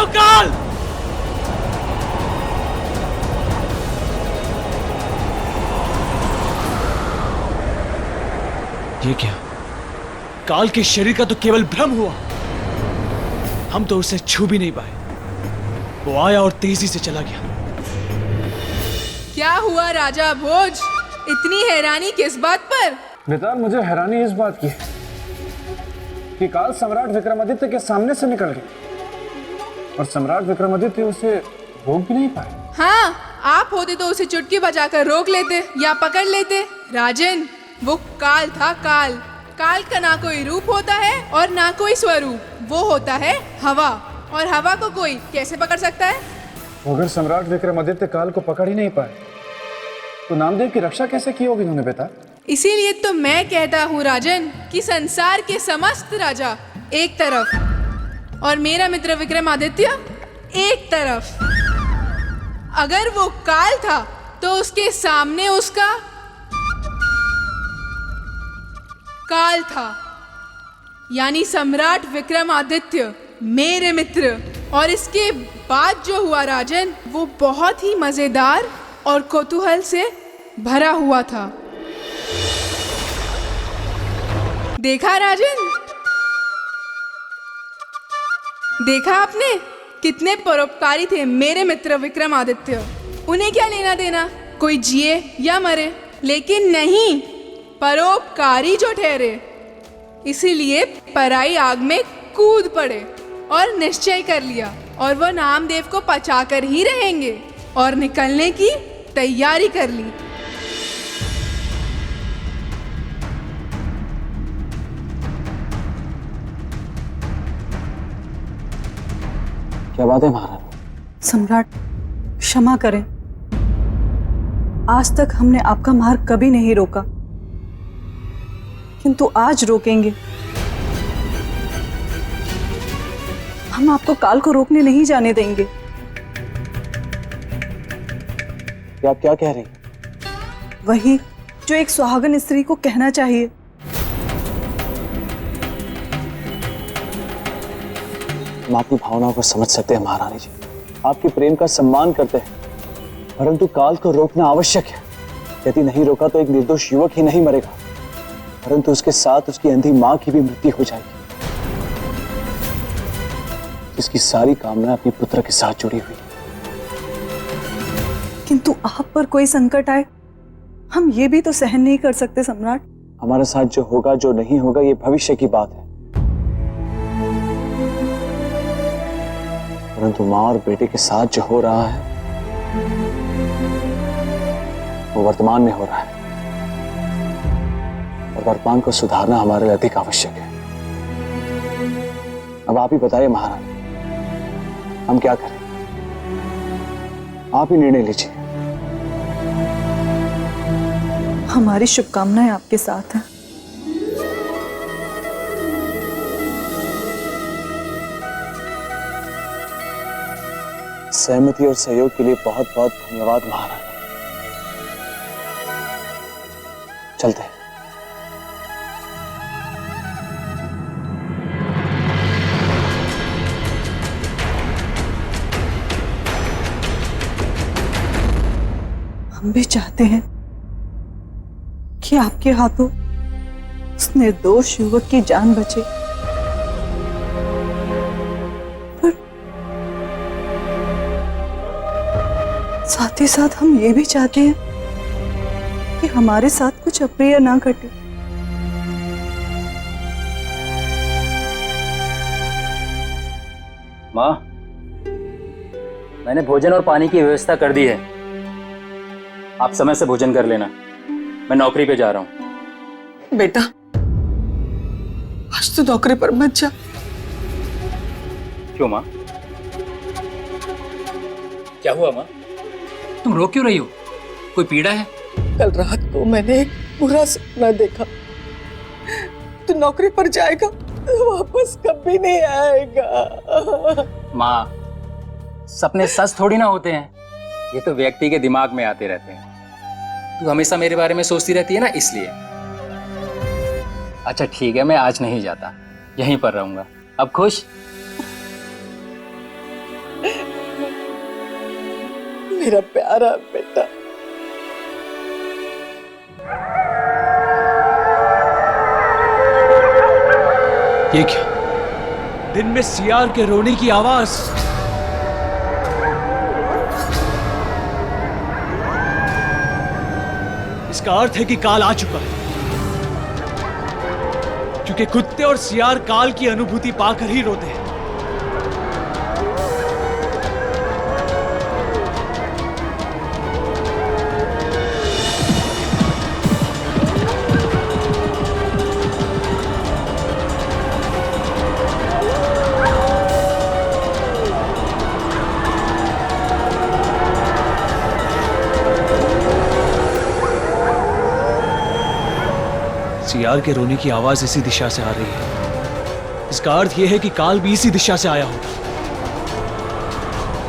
जाओ काल। ये क्या? काल के शरीर का तो केवल भ्रम हुआ, हम तो उसे छू भी नहीं पाए। वो आया और तेजी से चला गया। क्या हुआ राजा भोज? इतनी हैरानी किस बात पर? बेटा, मुझे हैरानी इस बात की कि काल सम्राट विक्रमादित्य के सामने से निकल गई और सम्राट विक्रमादित्य उसे रोक भी नहीं पाए। हाँ, आप होते तो उसे चुटकी बजाकर रोक लेते या पकड़ लेते। राजन, वो काल था काल। काल का ना कोई रूप होता है और ना कोई स्वरूप। वो होता है हवा, और हवा को कोई कैसे पकड़ सकता है? अगर सम्राट विक्रमादित्य काल को पकड़ ही नहीं पाए तो नामदेव की रक्षा कैसे की होगी उन्होंने बेटा? इसीलिए तो मैं कहता हूँ राजन कि संसार के समस्त राजा एक तरफ और मेरा मित्र विक्रमादित्य एक तरफ। अगर वो काल था तो उसके सामने उसका काल था, यानी सम्राट विक्रमादित्य मेरे मित्र। और इसके बाद जो हुआ राजन, वो बहुत ही मजेदार और कौतूहल से भरा हुआ था। देखा राजन? देखा आपने? कितने परोपकारी थे मेरे मित्र विक्रमादित्य। उन्हें क्या लेना देना कोई जिए या मरे, लेकिन नहीं, परोपकारी जो ठहरे। इसीलिए पराई आग में कूद पड़े और निश्चय कर लिया, और वो नामदेव को पचाकर ही रहेंगे, और निकलने की तैयारी कर ली। क्या बात है महाराज? सम्राट, क्षमा करें। आज तक हमने आपका मार्ग कभी नहीं रोका, किंतु आज रोकेंगे। हम आपको काल को रोकने नहीं जाने देंगे। क्या आप क्या कह रही हैं? वही जो एक सुहागन स्त्री को कहना चाहिए। हम आपकी भावनाओं को समझ सकते हैं महारानी जी, आपके प्रेम का सम्मान करते हैं, परंतु काल को रोकना आवश्यक है। यदि नहीं रोका तो एक निर्दोष युवक ही नहीं मरेगा, परंतु उसके साथ उसकी अंधी मां की भी मृत्यु हो जाएगी, जिसकी सारी कामना अपने पुत्र के साथ जुड़ी हुई। किंतु आप पर कोई संकट आए, हम ये भी तो सहन नहीं कर सकते सम्राट। हमारे साथ जो होगा जो नहीं होगा ये भविष्य की बात है, परंतु मां और बेटे के साथ जो हो रहा है वो वर्तमान में हो रहा है, और वर्तमान को सुधारना हमारे लिए अधिक आवश्यक है। अब आप ही बताइए महारानी, हम क्या करें? आप ही निर्णय लीजिए। हमारी शुभकामनाएं आपके साथ हैं। सहमति और सहयोग के लिए बहुत बहुत धन्यवाद महारानी। चलते हैं। हम भी चाहते हैं कि आपके हाथों उस निर्दोष युवक की जान बचे, पर साथ ही साथ हम ये भी चाहते हैं कि हमारे साथ कुछ अप्रिय ना घटे। माँ, मैंने भोजन और पानी की व्यवस्था कर दी है। आप समय से भोजन कर लेना, मैं नौकरी पे जा रहा हूँ। बेटा, आज तो नौकरी पर मत जा। क्यों माँ? क्या हुआ माँ? तुम रो क्यों रही हो? कोई पीड़ा है? कल रात को मैंने एक बुरा सपना देखा। तू नौकरी पर जाएगा तो वापस कभी नहीं आएगा। माँ, सपने सच थोड़ी ना होते हैं, ये तो व्यक्ति के दिमाग में आते रहते हैं। तू हमेशा मेरे बारे में सोचती रहती है ना, इसलिए। अच्छा ठीक है, मैं आज नहीं जाता, यहीं पर रहूंगा। अब खुश? मेरा प्यारा बेटा। ये क्या? दिन में सियार के रोने की आवाज। इसका अर्थ है कि काल आ चुका है, क्योंकि कुत्ते और सियार काल की अनुभूति पाकर ही रोते हैं। सियार के रोने की आवाज इसी दिशा से आ रही है। इसका अर्थ यह है कि काल भी इसी दिशा से आया होगा।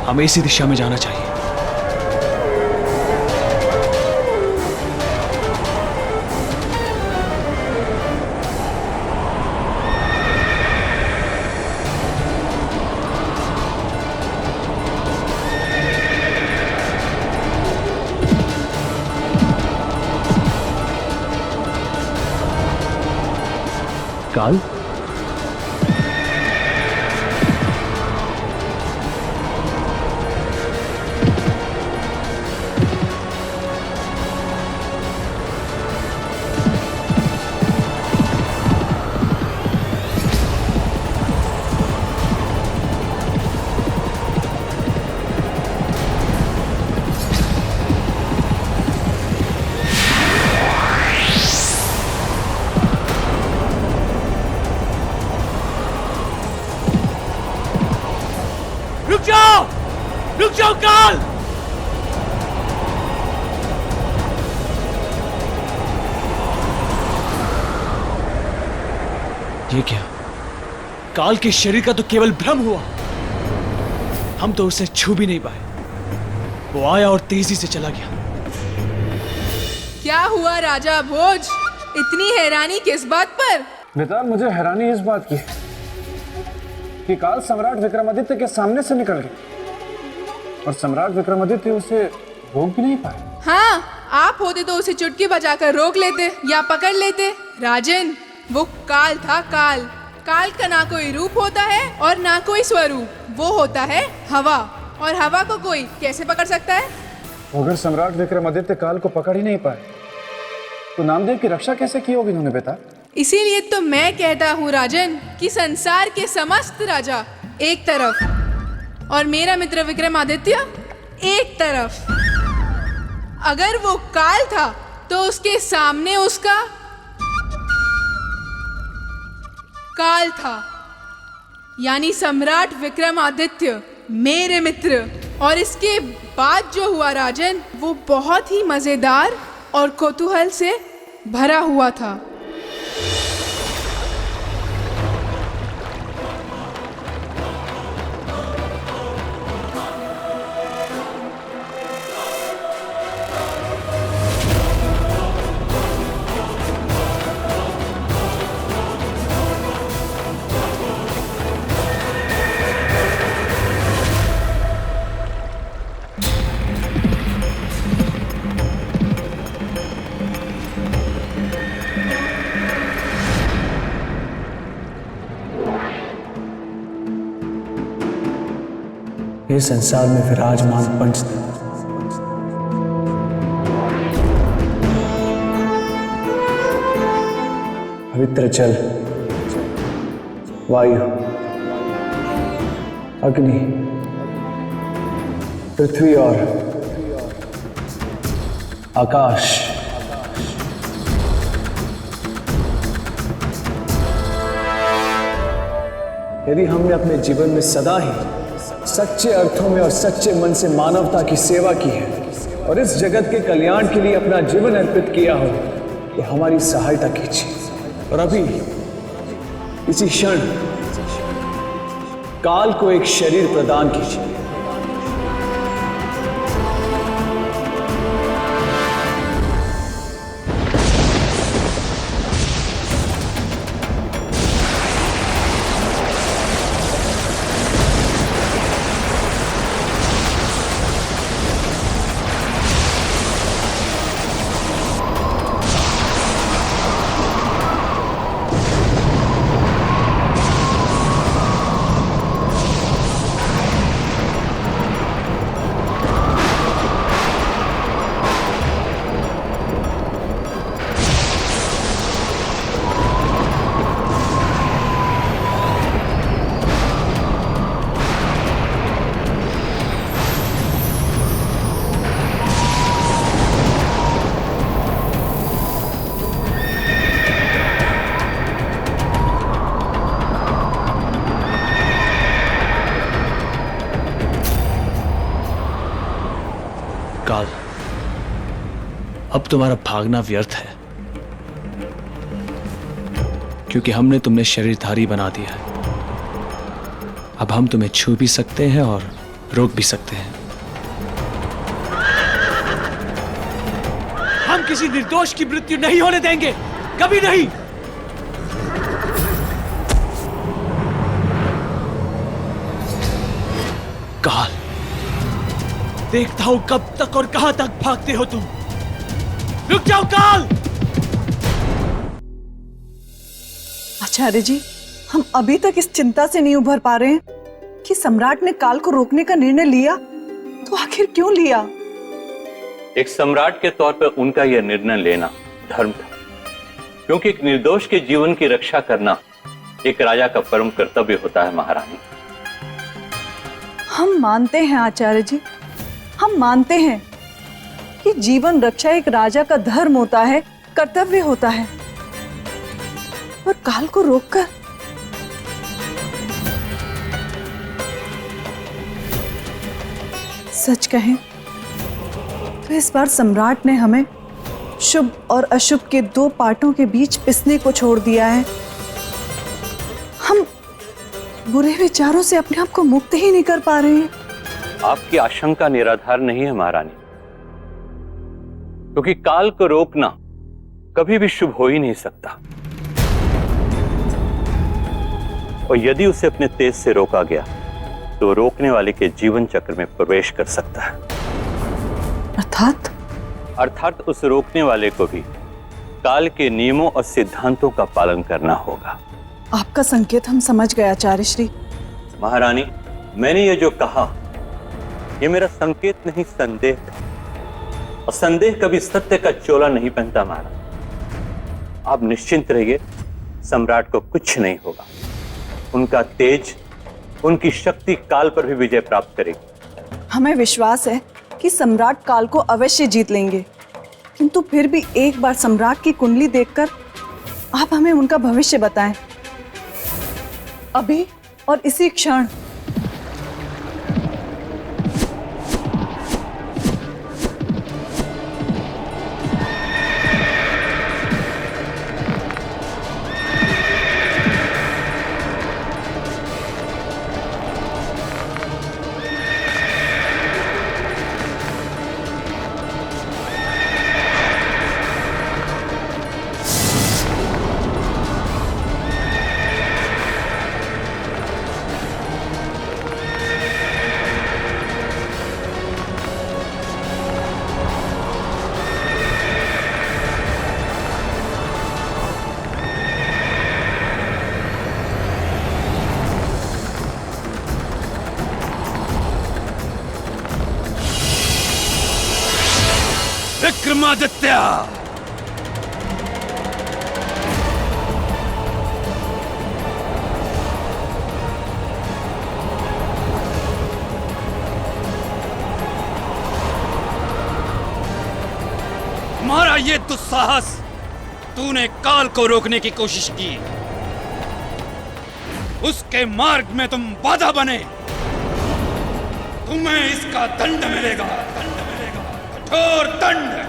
हमें इसी दिशा में जाना चाहिए। काल, रुक जाओ काल। ये क्या? काल के शरीर का तो केवल भ्रम हुआ। हम तो उसे छू भी नहीं पाए। वो आया और तेजी से चला गया। क्या हुआ राजा भोज? इतनी हैरानी किस बात पर? बेताल, मुझे हैरानी इस बात की कि काल सम्राट विक्रमादित्य के सामने से निकल गई और सम्राट विक्रमादित्य उसे रोक भी नहीं पाए। हाँ, आप होते तो उसे चुटकी बजाकर रोक लेते या पकड़ लेते। राजन, वो काल था। काल का ना कोई रूप होता है और ना कोई स्वरूप। वो होता है हवा, और हवा को कोई कैसे पकड़ सकता है? अगर सम्राट विक्रमादित्य काल को पकड़ ही नहीं पाए तो नामदेव की रक्षा कैसे की होगी उन्होंने बेटा? इसीलिए तो मैं कहता हूँ राजन कि संसार के समस्त राजा एक तरफ और मेरा मित्र विक्रमादित्य एक तरफ। अगर वो काल था तो उसके सामने उसका काल था, यानी सम्राट विक्रमादित्य मेरे मित्र। और इसके बाद जो हुआ राजन, वो बहुत ही मजेदार और कौतूहल से भरा हुआ था। ये संसार में विराजमान पंचतत्व पवित्र जल, वायु, अग्नि, पृथ्वी और आकाश यदि हमने अपने जीवन में सदा ही सच्चे अर्थों में और सच्चे मन से मानवता की सेवा की है और इस जगत के कल्याण के लिए अपना जीवन अर्पित किया हो, तो हमारी सहायता कीजिए। और अभी इसी क्षण काल को एक शरीर प्रदान कीजिए। अब तुम्हारा भागना व्यर्थ है, क्योंकि हमने तुमने शरीरधारी बना दिया है। अब हम तुम्हें छू भी सकते हैं और रोक भी सकते हैं। हम किसी निर्दोष की मृत्यु नहीं होने देंगे, कभी नहीं। काल, देखता हूं कब तक और कहां तक भागते हो तुम। रुक जाओ काल। आचार्य जी, हम अभी तक इस चिंता से नहीं उभर पा रहे हैं कि सम्राट ने काल को रोकने का निर्णय लिया, तो आखिर क्यों लिया? एक सम्राट के तौर पर उनका यह निर्णय लेना धर्म था, क्योंकि एक निर्दोष के जीवन की रक्षा करना एक राजा का परम कर्तव्य होता है महारानी। हम मानते हैं आचार्य जी, हम मानते हैं कि जीवन रक्षा एक राजा का धर्म होता है, कर्तव्य होता है। पर काल को रोककर सच कहें तो इस बार सम्राट ने हमें शुभ और अशुभ के दो पार्टों के बीच पिसने को छोड़ दिया है। हम बुरे विचारों से अपने आप को मुक्त ही नहीं कर पा रहे हैं। आपकी आशंका निराधार नहीं है महारानी, क्योंकि काल को रोकना कभी भी शुभ हो ही नहीं सकता, और यदि उसे अपने तेज से रोका गया तो रोकने वाले के जीवन चक्र में प्रवेश कर सकता है। अर्थात उस रोकने वाले को भी काल के नियमों और सिद्धांतों का पालन करना होगा। आपका संकेत हम समझ गए आचार्य श्री। महारानी, मैंने ये जो कहा ये मेरा संकेत नहीं, संदेह था, और संदेह कभी सत्य का चोला नहीं पहनता महाराज। आप निश्चिंत रहिए, सम्राट को कुछ नहीं होगा। उनका तेज, उनकी शक्ति काल पर भी विजय प्राप्त करेगी। हमें विश्वास है कि सम्राट काल को अवश्य जीत लेंगे, किंतु फिर भी एक बार सम्राट की कुंडली देखकर आप हमें उनका भविष्य बताएं, अभी और इसी क्षण। विक्रमादित्य, तुम्हारा ये दुस्साहस, तूने काल को रोकने की कोशिश की, उसके मार्ग में तुम बाधा बने, तुम्हें इसका दंड मिलेगा, कठोर दंड।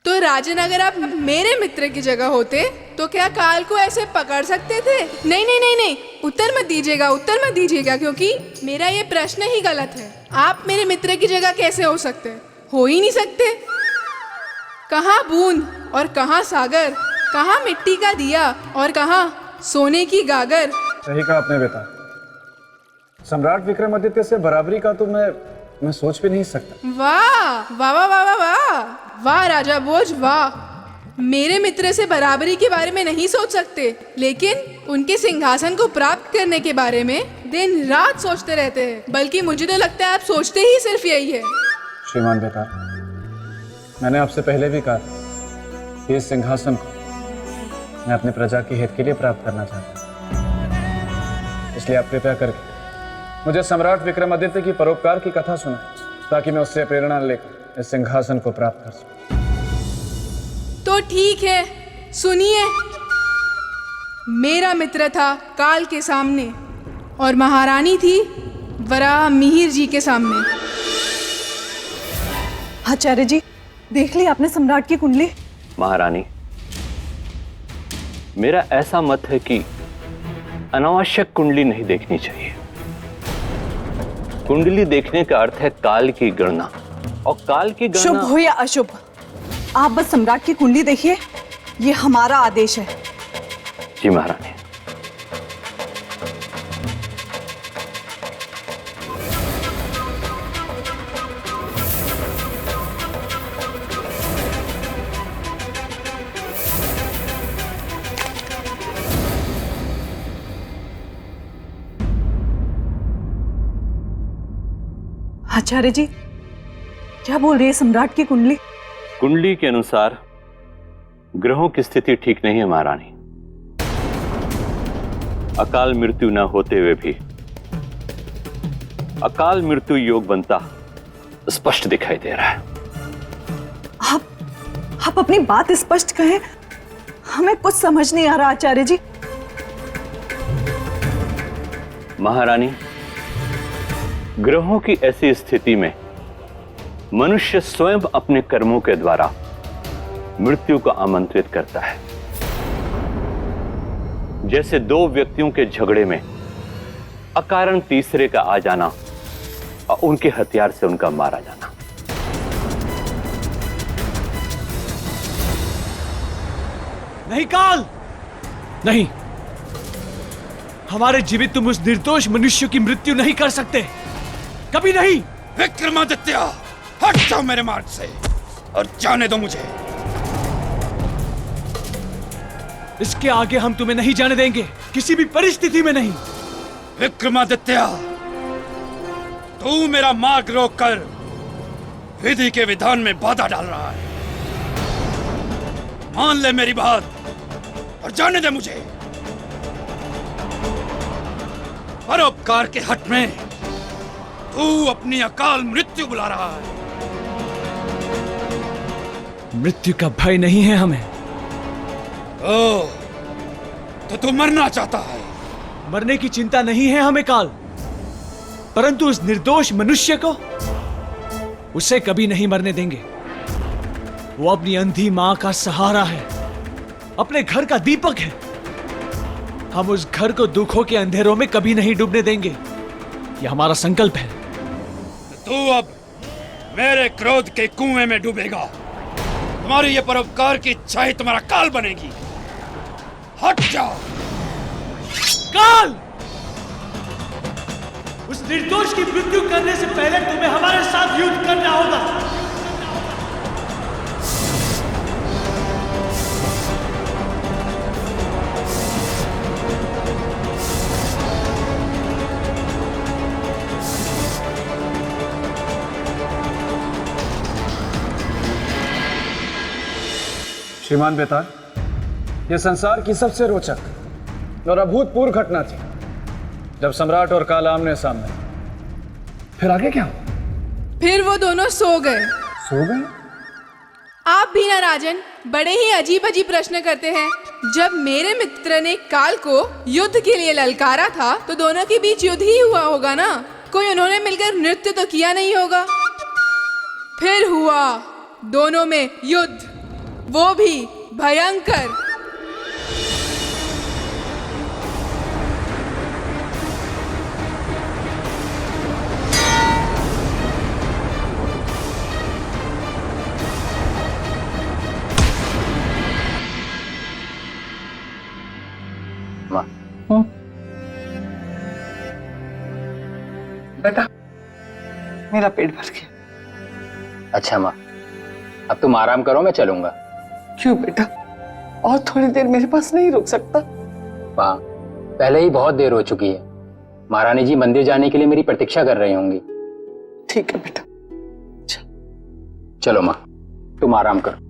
तो राजन, अगर आप मेरे मित्र की जगह होते तो क्या काल को ऐसे पकड़ सकते थे? नहीं नहीं नहीं नहीं, उत्तर मत दीजिएगा, उत्तर मत दीजिएगा, क्योंकि मेरा ये प्रश्न ही गलत है। आप मेरे मित्र की जगह कैसे हो सकते? हो ही नहीं सकते। कहाँ बूंद और कहाँ सागर, कहाँ मिट्टी का दिया और कहाँ सोने की गागर। सही कहा आपने बेटा। सम्राट विक्रमादित्य से बराबरी का तो मैं सोच भी नहीं सकता। वाह वाह वाह वाह वाह वाह राजा भोज, वाह। मेरे मित्र से बराबरी के बारे में नहीं सोच सकते, लेकिन उनके सिंहासन को प्राप्त करने के बारे में दिन रात सोचते रहते हैं। बल्कि मुझे तो लगता है आप सोचते ही सिर्फ यही है। श्रीमान बेटा, मैंने आपसे पहले भी कहा कि इस सिंहासन को मैं अपने प्रजा के हित के लिए प्राप्त करना चाहता हूँ। इसलिए आप कृपया करके मुझे सम्राट विक्रमादित्य की परोपकार की कथा सुनाएं, ताकि मैं उससे प्रेरणा लेकर इस सिंहासन को प्राप्त कर सकूं। तो ठीक है, सुनिए। मेरा मित्र था काल के सामने और महारानी थी वराह मिहिर जी के सामने। आचार्य जी, देख ली आपने सम्राट की कुंडली? महारानी, मेरा ऐसा मत है कि अनावश्यक कुंडली नहीं देखनी चाहिए। कुंडली देखने का अर्थ है काल की गणना, और काल की शुभ गणना। हो या अशुभ, आप बस सम्राट की कुंडली देखिए, ये हमारा आदेश है। जी महारानी। आचार्य जी, क्या बोल रही है सम्राट की कुंडली? कुंडली के अनुसार ग्रहों की स्थिति ठीक नहीं है महारानी। अकाल मृत्यु न होते हुए भी अकाल मृत्यु योग बनता स्पष्ट दिखाई दे रहा है। आप अपनी बात स्पष्ट कहें, हमें कुछ समझ नहीं आ रहा आचार्य जी। महारानी, ग्रहों की ऐसी स्थिति में मनुष्य स्वयं अपने कर्मों के द्वारा मृत्यु को आमंत्रित करता है। जैसे दो व्यक्तियों के झगड़े में अकारण तीसरे का आ जाना और उनके हथियार से उनका मारा जाना। नहीं काल, नहीं, हमारे जीवित तुम उस निर्दोष मनुष्य की मृत्यु नहीं कर सकते, कभी नहीं। विक्रमादित्य, हट जाओ मेरे मार्ग से और जाने दो मुझे। इसके आगे हम तुम्हें नहीं जाने देंगे, किसी भी परिस्थिति में नहीं। विक्रमादित्य, तू मेरा मार्ग रोककर विधि के विधान में बाधा डाल रहा है। मान ले मेरी बात और जाने दे मुझे। परोपकार के हट में तू अपनी अकाल मृत्यु बुला रहा है। मृत्यु का भय नहीं है हमें। ओ, तो तू मरना चाहता है? मरने की चिंता नहीं है हमें काल, परंतु उस निर्दोष मनुष्य को, उसे कभी नहीं मरने देंगे। वो अपनी अंधी मां का सहारा है, अपने घर का दीपक है। हम उस घर को दुखों के अंधेरों में कभी नहीं डूबने देंगे, यह हमारा संकल्प है। तू अब मेरे क्रोध के कुएं में डूबेगा। तुम्हारी ये परोपकार की इच्छा ही तुम्हारा काल बनेगी। हट जाओ। काल, उस निर्दोष की मृत्यु करने से पहले तुम्हें हमारे साथ युद्ध करना होगा। श्रीमान बेताल, यह संसार की सबसे रोचक और अभूतपूर्व घटना थी जब सम्राट और काल आमने सामने। फिर आगे क्या? फिर वो दोनों सो गए। सो गए? आप भी ना राजन, बड़े ही अजीब अजीब प्रश्न करते हैं। जब मेरे मित्र ने काल को युद्ध के लिए ललकारा था तो दोनों के बीच युद्ध ही हुआ होगा ना। कोई उन्होंने मिलकर नृत्य तो किया नहीं होगा। फिर हुआ दोनों में युद्ध, वो भी भयंकर। माँ, बेटा, मेरा पेट भर गया। अच्छा माँ, अब तुम आराम करो, मैं चलूंगा। क्यों बेटा, और थोड़ी देर मेरे पास नहीं रुक सकता? माँ, पहले ही बहुत देर हो चुकी है। महारानी जी मंदिर जाने के लिए मेरी प्रतीक्षा कर रही होंगी। ठीक है बेटा। चलो माँ, तुम आराम करो।